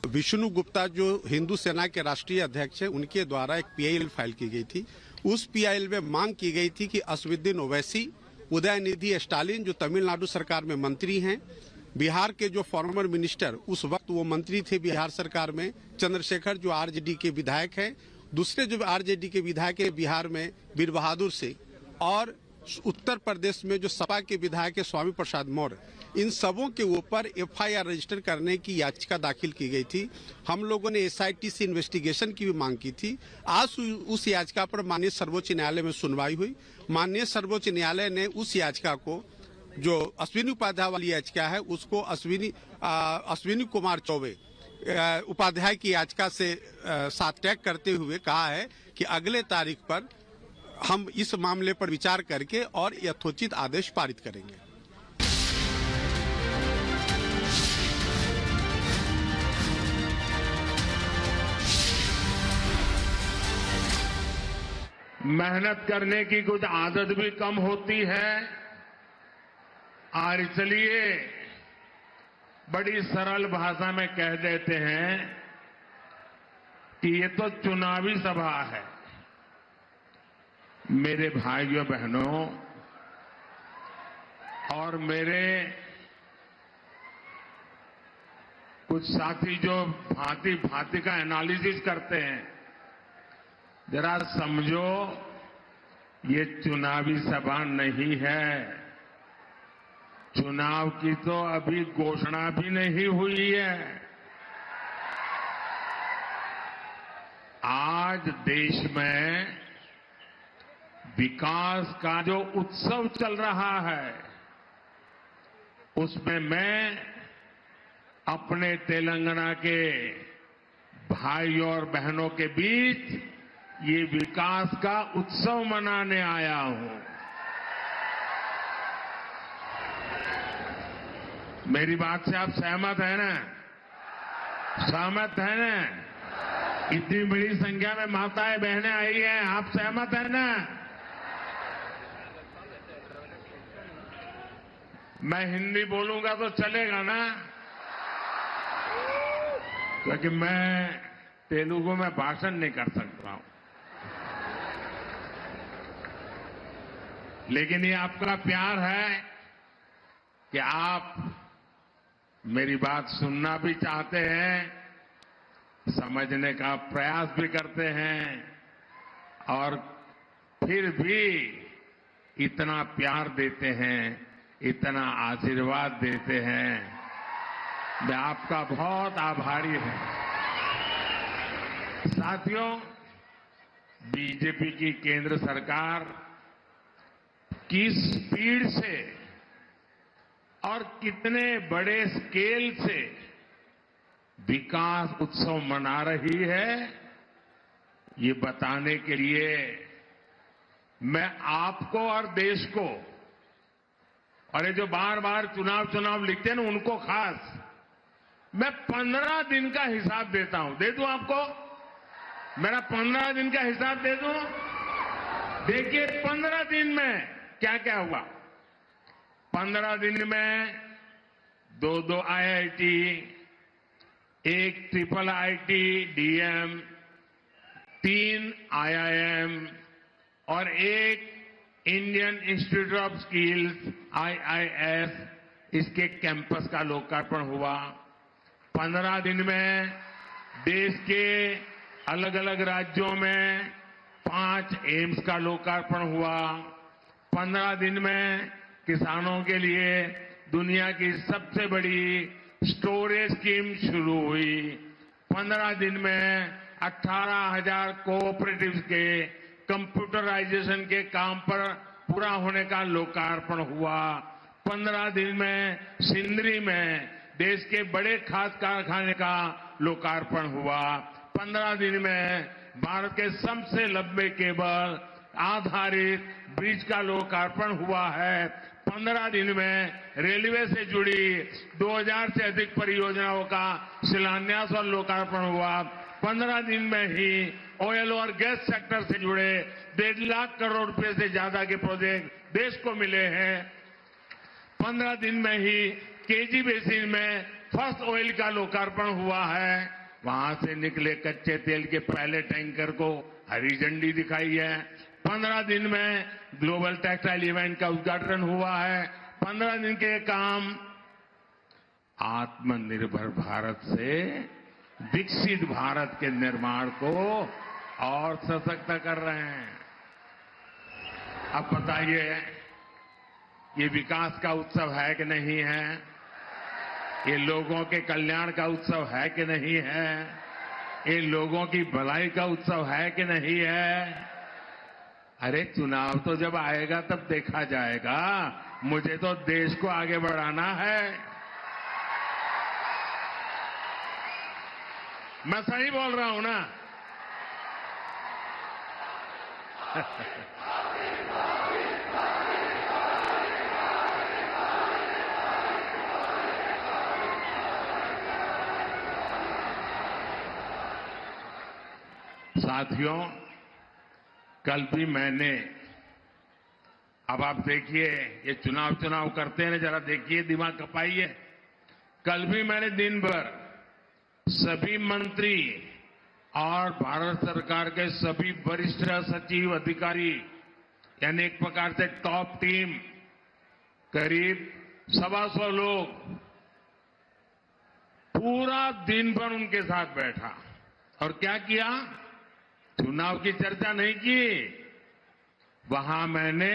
विष्णु गुप्ता जो हिंदू सेना के राष्ट्रीय अध्यक्ष है, उनके द्वारा एक पीआईएल फाइल की गई थी। उस पीआईएल में मांग की गई थी कि असदुद्दीन ओवैसी, उदयनिधि स्टालिन जो तमिलनाडु सरकार में मंत्री हैं, बिहार के जो फॉर्मर मिनिस्टर उस वक्त वो मंत्री थे बिहार सरकार में, चंद्रशेखर जो आरजेडी के विधायक हैं, दूसरे जो आरजेडी के विधायक है बिहार में वीर बहादुर सिंह, और उत्तर प्रदेश में जो सपा के विधायक है स्वामी प्रसाद मौर्य, इन सबों के ऊपर एफआईआर रजिस्टर करने की याचिका दाखिल की गई थी। हम लोगों ने एसआईटी से इन्वेस्टिगेशन की भी मांग की थी। आज उस याचिका पर माननीय सर्वोच्च न्यायालय में सुनवाई हुई। माननीय सर्वोच्च न्यायालय ने उस याचिका को, जो अश्विनी उपाध्याय वाली याचिका है, उसको अश्विनी कुमार चौबे उपाध्याय की याचिका से साथ टैग करते हुए कहा है कि अगले तारीख पर हम इस मामले पर विचार करके और यथोचित आदेश पारित करेंगे। मेहनत करने की कुछ आदत भी कम होती है और इसलिए बड़ी सरल भाषा में कह देते हैं कि ये तो चुनावी सभा है। मेरे भाइयों बहनों और मेरे कुछ साथी जो भांति भांति का एनालिसिस करते हैं, जरा समझो, ये चुनावी सभा नहीं है। चुनाव की तो अभी घोषणा भी नहीं हुई है। आज देश में विकास का जो उत्सव चल रहा है, उसमें मैं अपने तेलंगाना के भाइयों और बहनों के बीच ये विकास का उत्सव मनाने आया हूं। मेरी बात से आप सहमत हैं ना? सहमत हैं ना? इतनी बड़ी संख्या में माताएं बहनें आई हैं, आप सहमत हैं ना? मैं हिंदी बोलूंगा तो चलेगा ना? क्योंकि मैं तेलुगु में भाषण नहीं कर सकता हूं, लेकिन ये आपका प्यार है कि आप मेरी बात सुनना भी चाहते हैं, समझने का प्रयास भी करते हैं और फिर भी इतना प्यार देते हैं, इतना आशीर्वाद देते हैं। मैं आपका बहुत आभारी हूं। साथियों, बीजेपी की केंद्र सरकार किस स्पीड से और कितने बड़े स्केल से विकास उत्सव मना रही है, ये बताने के लिए मैं आपको और देश को, और ये जो बार बार चुनाव लिखते हैं ना, उनको खास मैं 15 दिन का हिसाब देता हूं। दे दूं आपको? मेरा 15 दिन का हिसाब दे दूं? देखिए 15 दिन में क्या क्या हुआ। 15 दिन में 2 IIT, 1 triple IT DM, 3 IIM और 1 Indian institute of skills IIS, इसके कैंपस का लोकार्पण हुआ। 15 दिन में देश के अलग अलग राज्यों में 5 एम्स का लोकार्पण हुआ। 15 दिन में किसानों के लिए दुनिया की सबसे बड़ी स्टोरेज स्कीम शुरू हुई। 15 दिन में 18,000 कोऑपरेटिव्स के कंप्यूटराइजेशन के काम पर पूरा होने का लोकार्पण हुआ। 15 दिन में सिंदरी में देश के बड़े खाद कारखाने का लोकार्पण हुआ। 15 दिन में भारत के सबसे लंबे केबल आधारित ब्रिज का लोकार्पण हुआ है। 15 दिन में रेलवे से जुड़ी 2000 से अधिक परियोजनाओं का शिलान्यास और लोकार्पण हुआ। 15 दिन में ही ऑयल और गैस सेक्टर से जुड़े 1.5 लाख करोड़ रुपए से ज्यादा के प्रोजेक्ट देश को मिले हैं। 15 दिन में ही केजी बेसिन में फर्स्ट ऑयल का लोकार्पण हुआ है, वहां से निकले कच्चे तेल के पहले टैंकर को हरी झंडी दिखाई है। 15 दिन में ग्लोबल टेक्सटाइल इवेंट का उद्घाटन हुआ है। 15 दिन के काम आत्मनिर्भर भारत से विकसित भारत के निर्माण को और सशक्त कर रहे हैं। अब बताइए, ये विकास का उत्सव है कि नहीं है? ये लोगों के कल्याण का उत्सव है कि नहीं है? ये लोगों की भलाई का उत्सव है कि नहीं है? अरे चुनाव तो जब आएगा तब देखा जाएगा। मुझे तो देश को आगे बढ़ाना है। मैं सही बोल रहा हूं ना? साथियों, कल भी मैंने, अब आप देखिए, ये चुनाव करते हैं, जरा देखिए, दिमाग खपाइए। कल भी मैंने दिन भर सभी मंत्री और भारत सरकार के सभी वरिष्ठ सचिव अधिकारी, यानी एक प्रकार से टॉप टीम, करीब 125 लोग, पूरा दिन भर उनके साथ बैठा और क्या किया? चुनाव की चर्चा नहीं की। वहां मैंने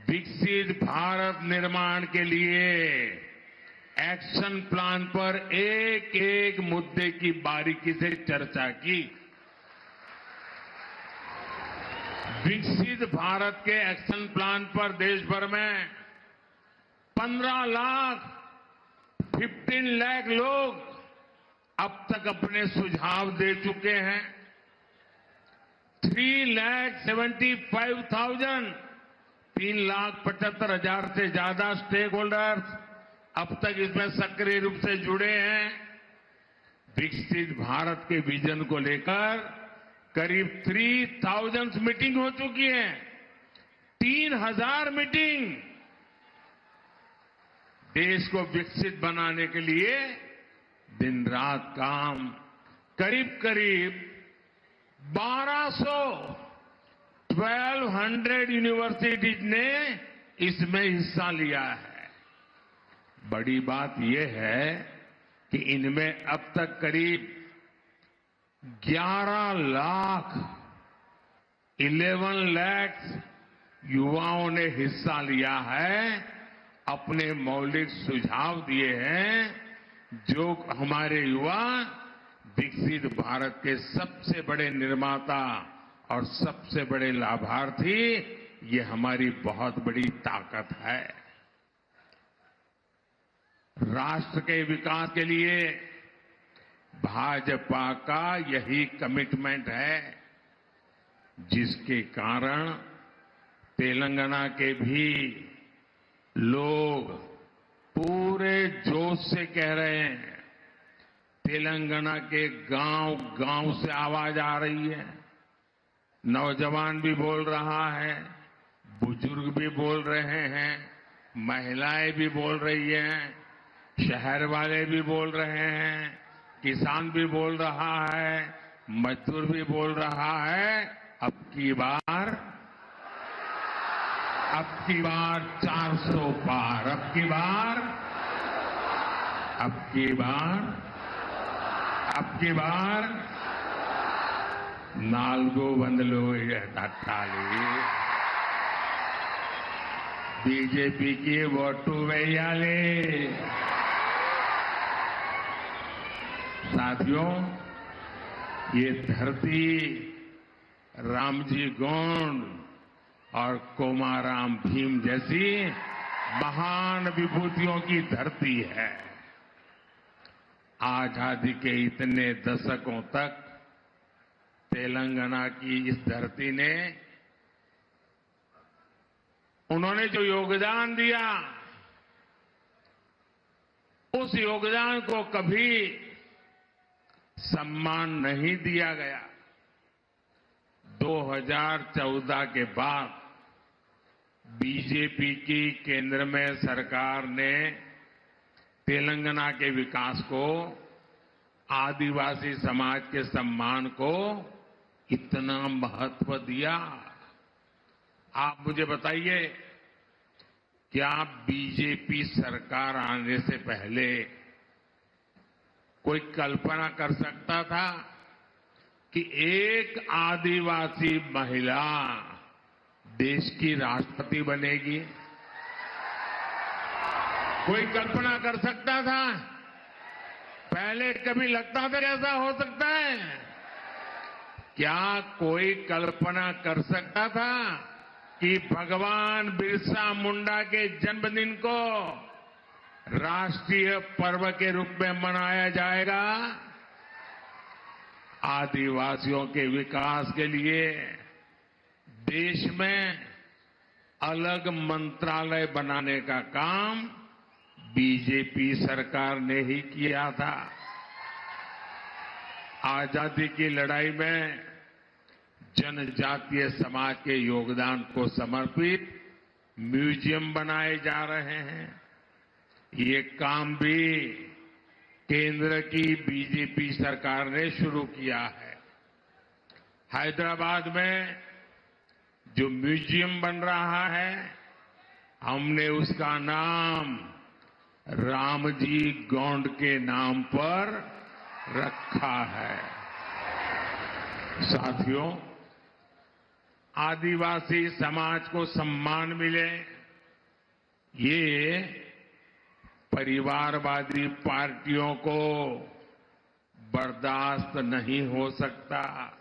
विकसित भारत निर्माण के लिए एक्शन प्लान पर एक एक मुद्दे की बारीकी से चर्चा की। विकसित भारत के एक्शन प्लान पर देश भर में 15 लाख लोग अब तक अपने सुझाव दे चुके हैं। 3,75,000 से ज्यादा स्टेक होल्डर्स अब तक इसमें सक्रिय रूप से जुड़े हैं। विकसित भारत के विजन को लेकर करीब 3,000 मीटिंग हो चुकी है। 3,000 मीटिंग। देश को विकसित बनाने के लिए दिन रात काम। करीब 1200 यूनिवर्सिटीज ने इसमें हिस्सा लिया है। बड़ी बात यह है कि इनमें अब तक करीब 11 लाख युवाओं ने हिस्सा लिया है, अपने मौलिक सुझाव दिए हैं। जो हमारे युवा विकसित भारत के सबसे बड़े निर्माता और सबसे बड़े लाभार्थी, ये हमारी बहुत बड़ी ताकत है। राष्ट्र के विकास के लिए भाजपा का यही कमिटमेंट है, जिसके कारण तेलंगाना के भी लोग पूरे जोश से कह रहे हैं। तेलंगाना के गांव से आवाज आ रही है। नौजवान भी बोल रहा है, बुजुर्ग भी बोल रहे हैं, महिलाएं भी बोल रही हैं, शहर वाले भी बोल रहे हैं, किसान भी बोल रहा है, मजदूर भी बोल रहा है। अब की बार 400 पार। अब की बार 400 తట్టాలి। बीजेपी ఓటు వేయాలి। साथियों, ये धरती रामजी गोंड और कोमाराम भीम जैसी महान विभूतियों की धरती है। आजादी के इतने दशकों तक तेलंगाना की इस धरती ने, उन्होंने जो योगदान दिया, उस योगदान को कभी सम्मान नहीं दिया गया। 2014 के बाद बीजेपी की केंद्र में सरकार ने तेलंगाना के विकास को, आदिवासी समाज के सम्मान को इतना महत्व दिया। आप मुझे बताइए, क्या बीजेपी सरकार आने से पहले कोई कल्पना कर सकता था कि एक आदिवासी महिला देश की राष्ट्रपति बनेगी? कोई कल्पना कर सकता था? पहले कभी लगता था ऐसा हो सकता है? क्या कोई कल्पना कर सकता था कि भगवान बिरसा मुंडा के जन्मदिन को राष्ट्रीय पर्व के रूप में मनाया जाएगा? आदिवासियों के विकास के लिए देश में अलग मंत्रालय बनाने का काम बीजेपी सरकार ने ही किया था। आजादी की लड़ाई में जनजातीय समाज के योगदान को समर्पित म्यूजियम बनाए जा रहे हैं। ये काम भी केंद्र की बीजेपी सरकार ने शुरू किया है। हैदराबाद में जो म्यूजियम बन रहा है, हमने उसका नाम रामजी गोंड के नाम पर रखा है। साथियों, आदिवासी समाज को सम्मान मिले, ये परिवारवादी पार्टियों को बर्दाश्त नहीं हो सकता।